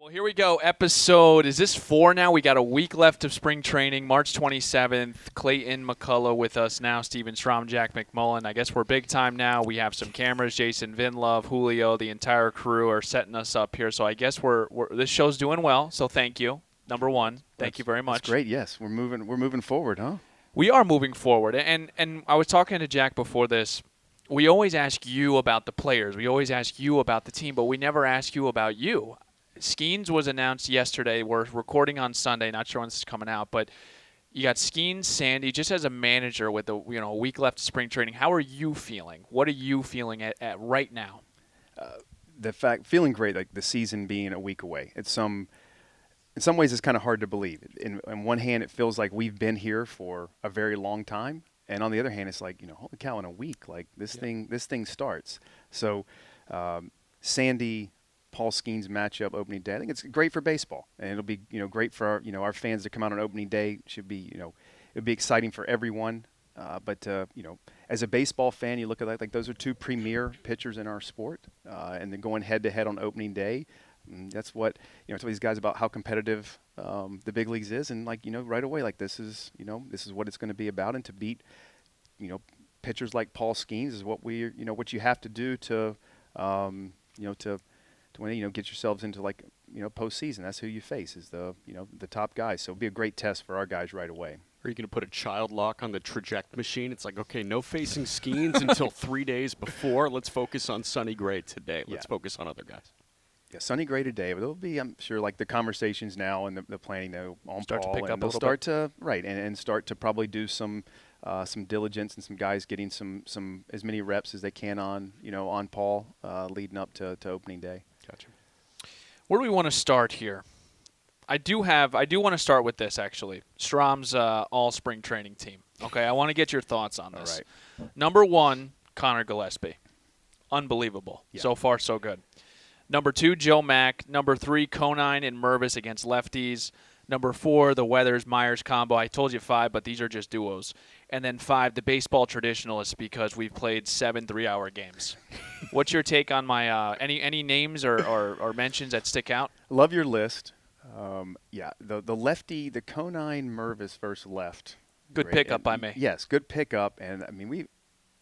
Well, here we go. Is this 4 now? We got a week left of spring training, March 27th. Clayton McCullough with us now, Steven Strom, Jack McMullen. I guess we're big time now. We have some cameras. Jason Vinlove, Julio, the entire crew are setting us up here. So I guess this show's doing well, so thank you. Number one, thank you very much. That's great, yes. We're moving forward, huh? We are moving forward. And I was talking to Jack before this. We always ask you about the players. We always ask you about the team, but we never ask you about you. Skeens was announced yesterday. We're recording on Sunday. Not sure when this is coming out, but you got Skeens, Sandy, just as a manager with a week left of spring training. How are you feeling? What are you feeling at right now? Feeling great, like the season being a week away. In some ways, it's kind of hard to believe. On one hand, it feels like we've been here for a very long time, and on the other hand, it's like holy cow, in a week, like this thing starts. So, Sandy, Paul Skeens matchup opening day. I think it's great for baseball, and it'll be great for our fans to come out on opening day. Should be it'll be exciting for everyone. But as a baseball fan, you look at that like those are two premier pitchers in our sport, and then going head to head on opening day. That's what it's what these guys about how competitive the big leagues is, and right away this is what it's going to be about, and to beat pitchers like Paul Skeens is what what you have to do to when get yourselves into postseason. That's who you face is the top guys. So it'll be a great test for our guys right away. Are you going to put a child lock on the traject machine? It's like, okay, no facing Skeens until 3 days before. Let's focus on Sonny Gray today. Let's focus on other guys. Yeah, Sonny Gray today. But it'll be, I'm sure, the conversations now and the planning on start Paul, to pick and up they'll a little start bit. and start to probably do some diligence and some guys getting some as many reps as they can on Paul leading up to opening day. Gotcha. Where do we want to start here? I do want to start with this, actually. Strom's all-spring training team. Okay, I want to get your thoughts on this. All right. Number 1, Connor Gillespie. Unbelievable. Yeah. So far, so good. Number 2, Joe Mack. Number 3, Conine and Mervis against lefties. Number 4, the Weathers-Myers combo. I told you 5, but these are just duos. And then 5, the baseball traditionalists, because we've played 7 3-hour games. What's your take on my any names or mentions that stick out? Love your list. The lefty, the Conine Mervis versus left. Good pickup by me. Yes, good pickup. And I mean,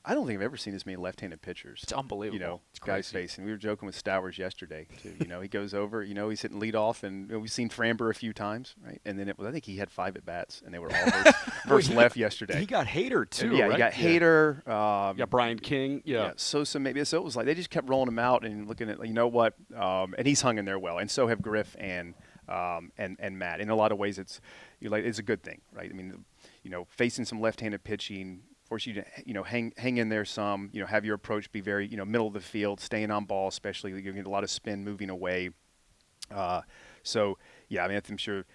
I don't think I've ever seen this many left-handed pitchers. It's unbelievable. It's guys crazy. facing. We were joking with Stowers yesterday too. He goes over. He's hitting leadoff, and we've seen Framber a few times, right? And then I think he had 5 at bats, and they were all versus left yesterday. He got Hader too, Yeah, right? he got Hader. Brian King. Yeah. Sosa maybe. So it was like they just kept rolling him out and looking at what, and he's hung in there well, and so have Griff and Matt. In a lot of ways, it's a good thing, right? I mean, facing some left-handed pitching. Force you to hang in there some, have your approach be very middle of the field, staying on ball, especially you get a lot of spin moving away. So yeah, I mean I'm sure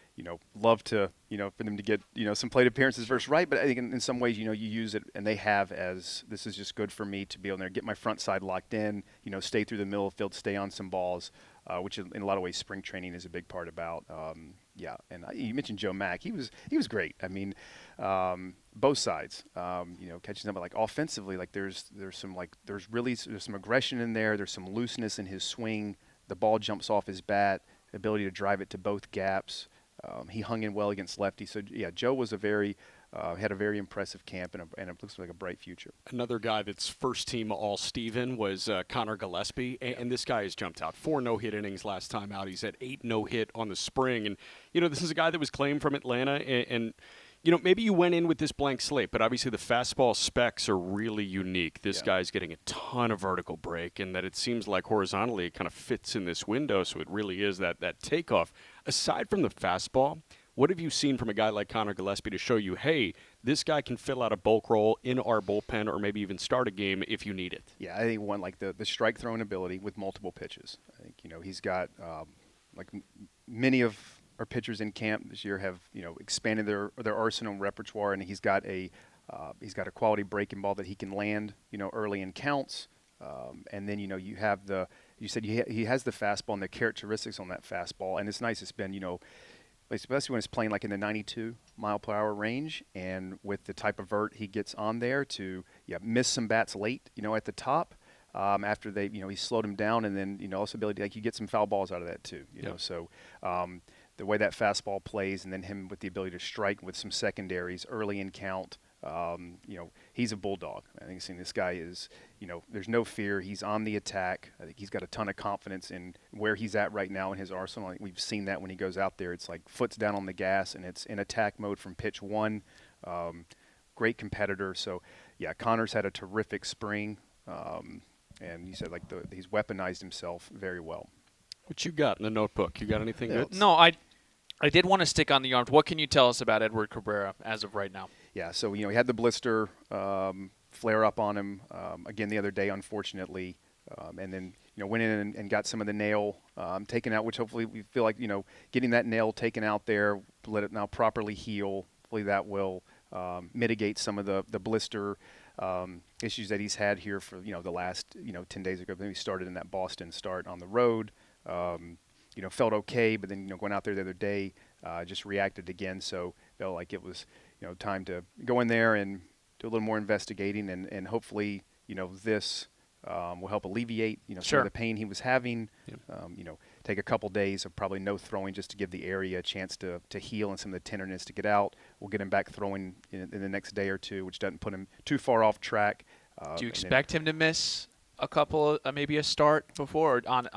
love to for them to get some plate appearances versus right, but I think in some ways you use it, and they have as this is just good for me to be able to get my front side locked in, stay through the middle of the field, stay on some balls, which in a lot of ways spring training is a big part about. And you mentioned Joe Mack. He was great. I mean, both sides. Catching something offensively, there's some aggression in there. There's some looseness in his swing. The ball jumps off his bat. The ability to drive it to both gaps. He hung in well against lefty. So yeah, Joe was had a very impressive camp and it looks like a bright future. Another guy that's first team All-Steven was Connor Gillespie, and this guy has jumped out. 4 no-hit innings last time out. He's at 8 no-hit on the spring, and this is a guy that was claimed from Atlanta, and maybe you went in with this blank slate, but obviously the fastball specs are really unique. This guy's getting a ton of vertical break, and that it seems like horizontally it kind of fits in this window, so it really is that takeoff. Aside from the fastball, what have you seen from a guy like Connor Gillespie to show you, hey, this guy can fill out a bulk role in our bullpen or maybe even start a game if you need it? Yeah, I think one, the strike throwing ability with multiple pitches. I think, he's got, many of our pitchers in camp this year have, expanded their arsenal and repertoire, and he's got a quality breaking ball that he can land, early in counts. And then, you have you said he has the fastball and the characteristics on that fastball, and it's nice. It's been, especially when it's playing in the 92 mile per hour range, and with the type of vert he gets on there to miss some bats late, at the top, after he slowed him down, and then also ability you get some foul balls out of that too. You know, so the way that fastball plays, and then him with the ability to strike with some secondaries early in count. He's a bulldog. I think this guy is, there's no fear. He's on the attack. I think he's got a ton of confidence in where he's at right now in his arsenal. We've seen that when he goes out there. It's like foot's down on the gas, and it's in attack mode from pitch one. Great competitor. So, yeah, Connor's had a terrific spring. And you said he's weaponized himself very well. What you got in the notebook? You got anything good? No, I did want to stick on the arms. What can you tell us about Edward Cabrera as of right now? Yeah, so he had the blister flare up on him again the other day, unfortunately, and then went in and got some of the nail taken out, which hopefully we feel like getting that nail taken out there, let it now properly heal. Hopefully that will mitigate some of the blister issues that he's had here for the last 10 days ago. Then he started in that Boston start on the road. Felt okay, but then going out there the other day, just reacted again. So felt like it was time to go in there and do a little more investigating, and hopefully this will help alleviate some of the pain he was having. Take a couple days of probably no throwing just to give the area a chance to heal and some of the tenderness to get out. We'll get him back throwing in the next day or two, which doesn't put him too far off track. Do you expect him to miss a couple, maybe a start before or on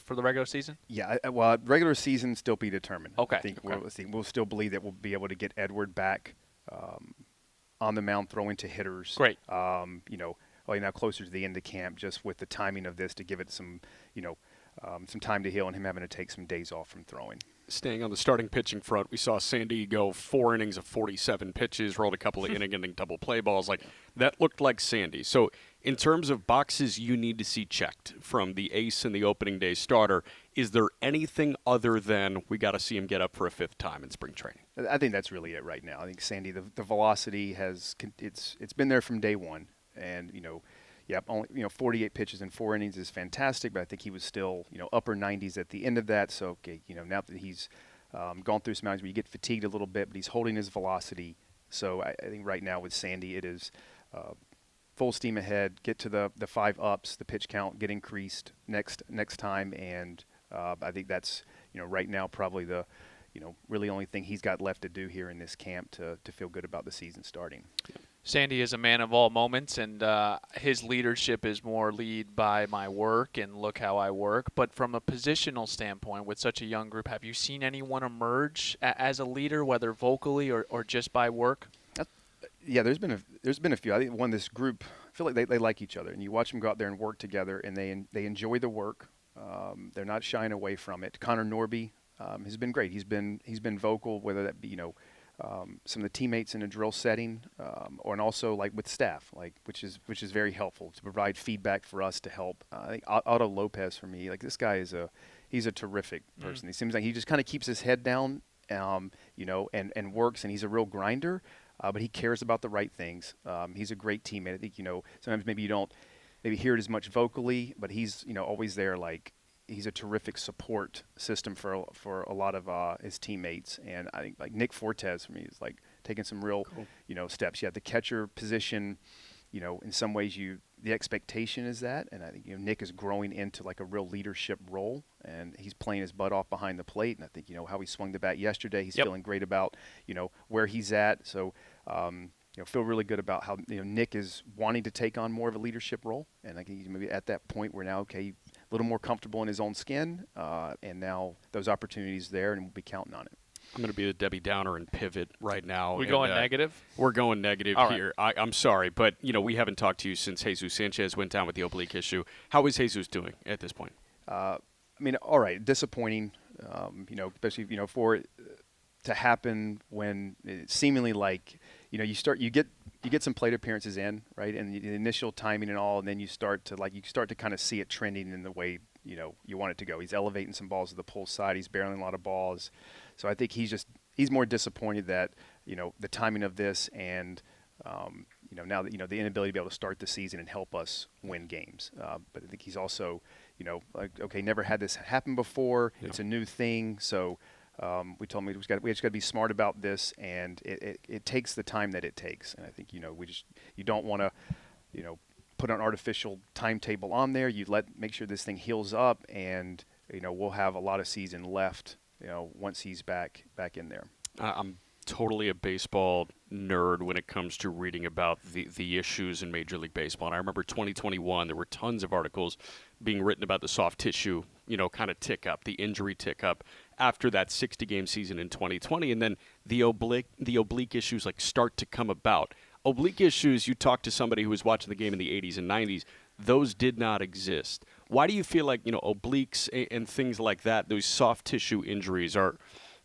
for the regular season? Yeah, well, regular season still be determined. Okay. I think we'll still believe that we'll be able to get Edward back on the mound throwing to hitters. Great. Now closer to the end of camp, just with the timing of this to give it some time to heal and him having to take some days off from throwing. Staying on the starting pitching front, we saw Sandy go 4 innings of 47 pitches, rolled a couple of inning-ending double play balls. That looked like Sandy. So in terms of boxes you need to see checked from the ace and the opening day starter, is there anything other than we got to see him get up for a 5th time in spring training? I think that's really it right now. I think Sandy, the velocity it's been there from day one, and only 48 pitches in 4 innings is fantastic, but I think he was still upper 90s at the end of that. So now that he's gone through some innings where you get fatigued a little bit, but he's holding his velocity. So I think right now with Sandy, it is full steam ahead. Get to the 5 ups, the pitch count get increased next time, and I think that's right now probably the really only thing he's got left to do here in this camp to feel good about the season starting. Sandy is a man of all moments, and his leadership is more lead by my work and look how I work. But from a positional standpoint, with such a young group, have you seen anyone emerge as a leader, whether vocally or just by work? Yeah, there's been a few. I think this group, I feel like they like each other, and you watch them go out there and work together, and they enjoy the work. They're not shying away from it. Connor Norby has been great. He's been vocal, whether that be some of the teammates in a drill setting, and also with staff, which is very helpful to provide feedback for us to help. I think Otto Lopez for me, this guy he's a terrific person. He seems like he just kind of keeps his head down, and works, and he's a real grinder, but he cares about the right things. He's a great teammate. I think sometimes maybe you don't hear it as much vocally, but he's always there. He's a terrific support system for a lot of his teammates, and I think Nick Fortes for me is taking some real steps. Yeah, the catcher position, in some ways the expectation is that, and I think Nick is growing into a real leadership role, and he's playing his butt off behind the plate. And I think how he swung the bat yesterday, he's feeling great about where he's at. So feel really good about how Nick is wanting to take on more of a leadership role, and I think he's maybe at that point where now a little more comfortable in his own skin, and now those opportunities there, and we'll be counting on it. I'm going to be the Debbie Downer and pivot right now. We're going negative? We're going negative All here. Right. I'm sorry, but we haven't talked to you since Jesus Sanchez went down with the oblique issue. How is Jesus doing at this point? All right, disappointing. Especially for it to happen when it seemingly you get some plate appearances in, right, and the initial timing and all, and then you start to kind of see it trending in the way you want it to go. He's elevating some balls to the pull side. He's barreling a lot of balls. So I think he's more disappointed that the timing of this, and now that the inability to be able to start the season and help us win games. But I think he's also never had this happen before. Yeah. It's a new thing. So we told him we just got to be smart about this, and it takes the time that it takes. And I think you don't want to put an artificial timetable on there. You make sure this thing heals up, and we'll have a lot of season left. Once he's back in there. I'm totally a baseball nerd when it comes to reading about the issues in Major League Baseball. And I remember 2021, there were tons of articles being written about the soft tissue, kind of tick up, the injury tick up after that 60-game season in 2020. And then the oblique issues start to come about. Oblique issues, you talk to somebody who was watching the game in the 80s and 90s, those did not exist. Why do you feel like, obliques and things like that, those soft tissue injuries are,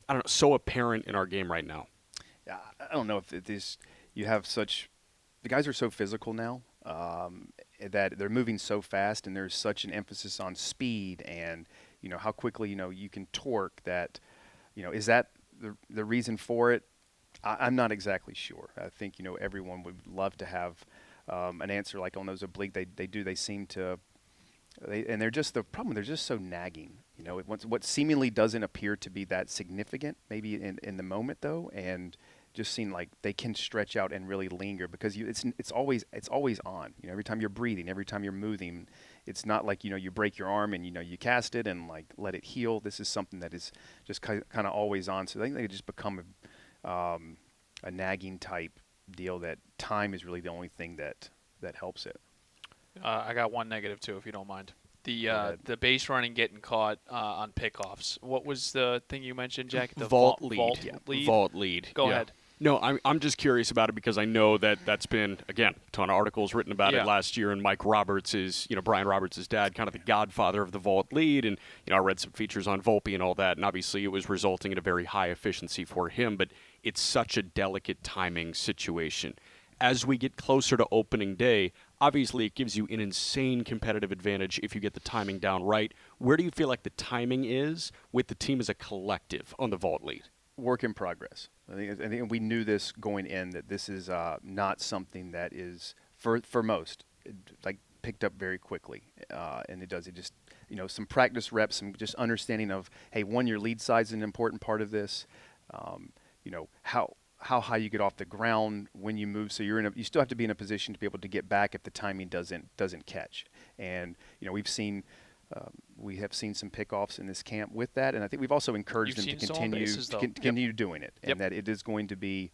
I don't know, so apparent in our game right now? Yeah, I don't know if you have the guys are so physical now that they're moving so fast, and there's such an emphasis on speed and, how quickly, you can torque that, is that the reason for it? I'm not exactly sure. I think, everyone would love to have an answer like on those oblique. They seem to, and they're just, the problem, they're just so nagging. What seemingly doesn't appear to be that significant, maybe in the moment though, and just seem like they can stretch out and really linger because it's always on. Every time you're breathing, every time you're moving, it's not like you break your arm and you cast it and let it heal. This is something that is just kind of always on. So I think they just become a nagging type deal that time is really the only thing that helps it. I got one negative too, if you don't mind. The base running getting caught on pickoffs. What was the thing you mentioned, Jack? The vault lead. Vault lead. Go ahead. No, I'm just curious about it because I know that's been, again, a ton of articles written about it last year, and Mike Roberts is, Brian Roberts' dad, kind of the godfather of the vault lead, and, I read some features on Volpe and all that, and obviously it was resulting in a very high efficiency for him, but it's such a delicate timing situation. As we get closer to opening day, obviously it gives you an insane competitive advantage if you get the timing down right. Where do you feel like the timing is with the team as a collective on the vault lead? Work in progress. I think we knew this going in, that this is not something that is for most picked up very quickly, and it just some practice reps, some just understanding of, hey, your lead size is an important part of this. How high you get off the ground when you move, so you still have to be in a position to be able to get back if the timing doesn't catch. And we have seen some pickoffs in this camp with that, and I think we've also encouraged them to continue doing it, and that it is going to be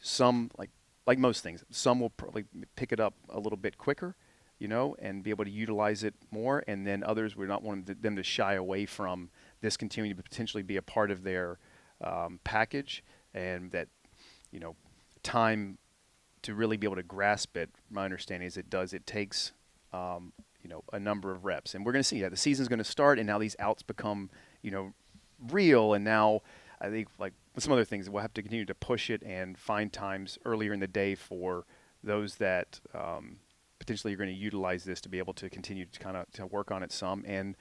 some like most things. Some will probably pick it up a little bit quicker, and be able to utilize it more, and then others, we're not wanting them to shy away from this continuing to potentially be a part of their package, and that time to really be able to grasp it. My understanding is it takes a number of reps, and we're going to see the season's going to start, and now these outs become real, and now I think with some other things we'll have to continue to push it and find times earlier in the day for those that potentially are going to utilize this to be able to continue to kind of to work on it some. And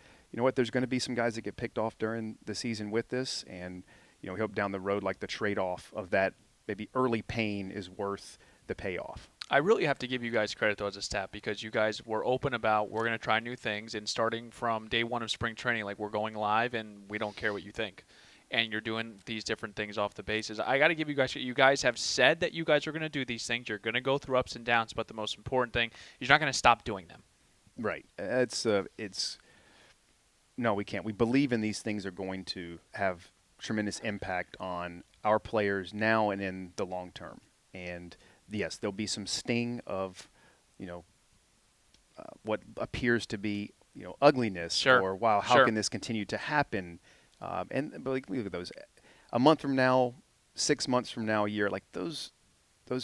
there's going to be some guys that get picked off during the season with this, and we hope down the road the trade-off of that maybe early pain is worth the payoff. I really have to give you guys credit, though, as a staff, because you guys were open about we're going to try new things, and starting from day one of spring training, we're going live, and we don't care what you think. And you're doing these different things off the bases. I got to give you guys have said that you guys are going to do these things. You're going to go through ups and downs, but the most important thing is you're not going to stop doing them. Right. No, we can't. We believe in these things are going to have tremendous impact on our players now and in the long term. And yes, there'll be some sting of, what appears to be, ugliness, sure. or wow, how can this continue to happen? But look at those. A month from now, 6 months from now, a year, those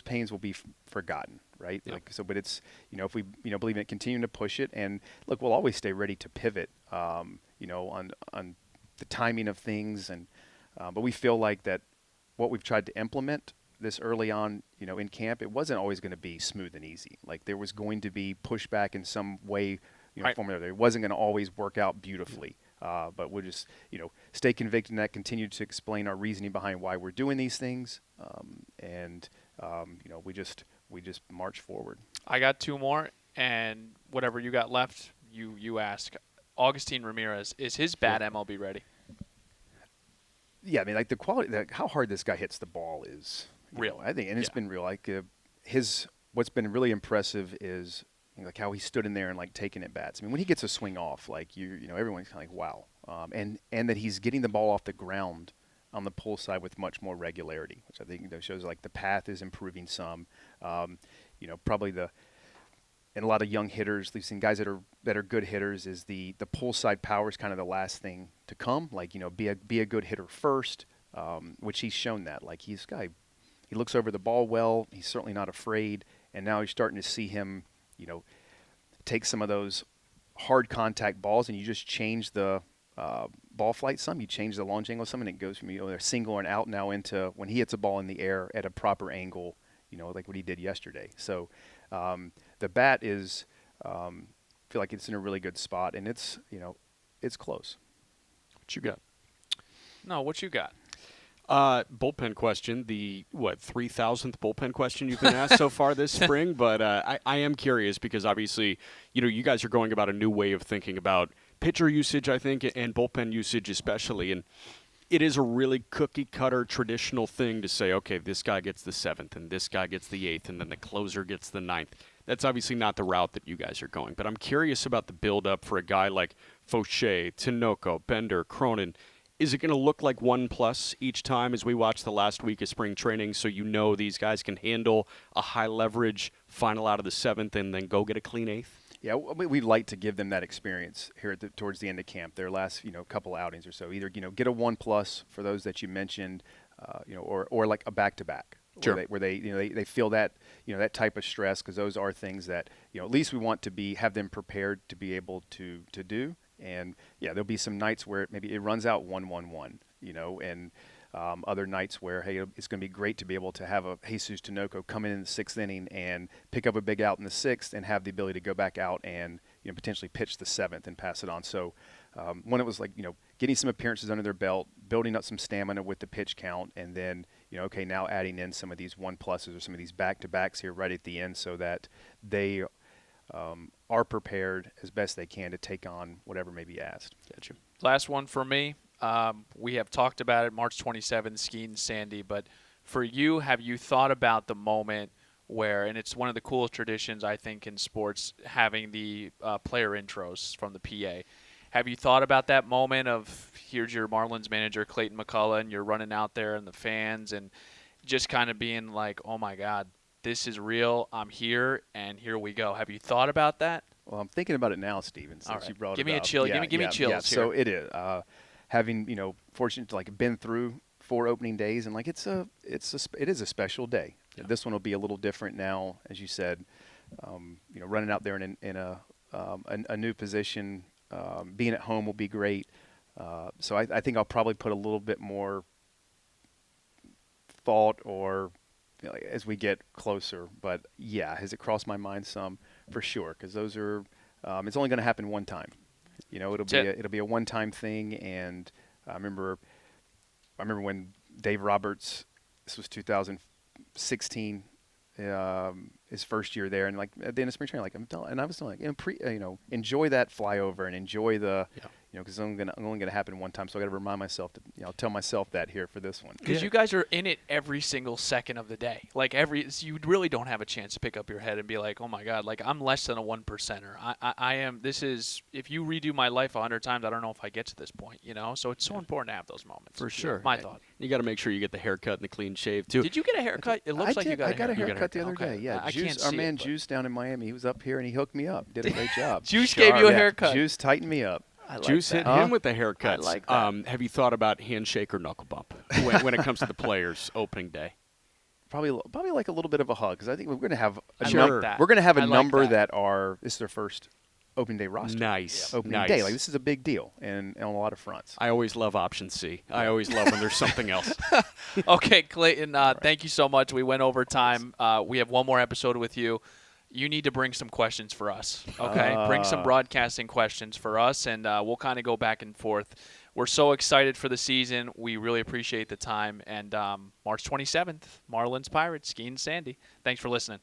pains will be forgotten, right? Yeah. But it's if we believe in it, continuing to push it, and look, we'll always stay ready to pivot, on the timing of things, and but we feel like that what we've tried to implement this early on, in camp, it wasn't always going to be smooth and easy. There was going to be pushback in some way, right. form or other. It wasn't going to always work out beautifully. But we'll just, stay convicted in that, continue to explain our reasoning behind why we're doing these things, and we just march forward. I got two more, and whatever you got left, you ask. Augustine Ramirez, is his bat MLB ready? Yeah, I mean, the quality, how hard this guy hits the ball is real. I think, and it's been real. What's been really impressive is like how he stood in there and like taking at bats. I mean, when he gets a swing off, like everyone's kind of like, wow. And that he's getting the ball off the ground on the pull side with much more regularity, which I think shows like the path is improving some. Probably and a lot of young hitters, we've seen guys that are good hitters, is the pull side power is kind of the last thing to come. Like, be a good hitter first, which he's shown that. Like he looks over the ball well. He's certainly not afraid. And now you're starting to see him, take some of those hard contact balls, and you just change the ball flight some. You change the launch angle some, and it goes from a single or an out now into when he hits a ball in the air at a proper angle, like what he did yesterday. So the bat is, feel like it's in a really good spot, and it's close. What you got? No, what you got? Bullpen question, the 3,000th bullpen question you've been asked so far this spring, but I am curious because obviously, you guys are going about a new way of thinking about pitcher usage, I think, and bullpen usage especially, and it is a really cookie-cutter traditional thing to say, okay, this guy gets the 7th, and this guy gets the 8th, and then the closer gets the 9th. That's obviously not the route that you guys are going, but I'm curious about the build-up for a guy like Fauché, Tinoco, Bender, Cronin. Is it going to look like 1+ each time as we watch the last week of spring training so these guys can handle a high-leverage final out of the 7th and then go get a clean 8th? Yeah, we'd like to give them that experience here towards the end of camp, their last couple outings or so. Either get a 1+ for those that you mentioned, or like a back-to-back, sure. where they feel that that type of stress, because those are things that at least we want to have them prepared to be able to do. And yeah, there'll be some nights where maybe it runs out 1-1-1, and other nights where, hey, it's going to be great to be able to have a Jesus Tinoco come in the 6th inning and pick up a big out in the 6th and have the ability to go back out and potentially pitch the 7th and pass it on. So when it was like getting some appearances under their belt, building up some stamina with the pitch count, and then okay, now adding in some of these 1+s or some of these back-to-backs here right at the end so that they are prepared as best they can to take on whatever may be asked. Gotcha. Last one for me. We have talked about it, March 27th, Skeet and Sandy. But for you, have you thought about the moment where, and it's one of the coolest traditions, I think, in sports, having the player intros from the PA. Have you thought about that moment of here's your Marlins manager, Clayton McCullough, and you're running out there and the fans and just kind of being like, oh, my God, this is real. I'm here, and here we go. Have you thought about that? Well, I'm thinking about it now, Steven, since you brought it up. Give me a chill. Yeah, give me chills here. So it is. Having, fortunate to like been through 4 opening days, and like it is a special day. Yeah. This one will be a little different now, as you said, running out there in a new position, being at home will be great. So I think I'll probably put a little bit more thought or as we get closer. But yeah, has it crossed my mind some? For sure, because those are it's only going to happen one time. It'll be a one-time thing. And I remember when Dave Roberts, this was 2016, his first year there, and like at the end of spring training, I was telling enjoy that flyover and enjoy the because it's only gonna happen one time. So I got to remind myself to tell myself that here for this one. Because you guys are in it every single second of the day. Like you really don't have a chance to pick up your head and be like, oh my God, like I'm less than a 1%er. I am. This is, if you redo my life 100 times, I don't know if I get to this point. So it's so important to have those moments. For sure. My thought. You got to make sure you get the haircut and the clean shave too. Did you get a haircut? It looks like you got. I got a haircut the other day. Yeah, I can't see our man it, Juice down in Miami, he was up here and he hooked me up. Did a great job. Juice gave you a haircut. Juice tightened me up. Juice hit him with the haircuts. I like that. Have you thought about handshake or knuckle bump when it comes to the players opening day? Probably like a little bit of a hug, because I think we're going to have a like number that. this is their first opening day roster. Nice. Opening nice. day. Like, this is a big deal and on a lot of fronts. I always love option C. I always love when there's something else. Okay, Clayton, thank you so much. We went over time. We have one more episode with you. You need to bring some questions for us, okay? Bring some broadcasting questions for us, and we'll kind of go back and forth. We're so excited for the season. We really appreciate the time. And March 27th, Marlins Pirates, Skeet and Sandy. Thanks for listening.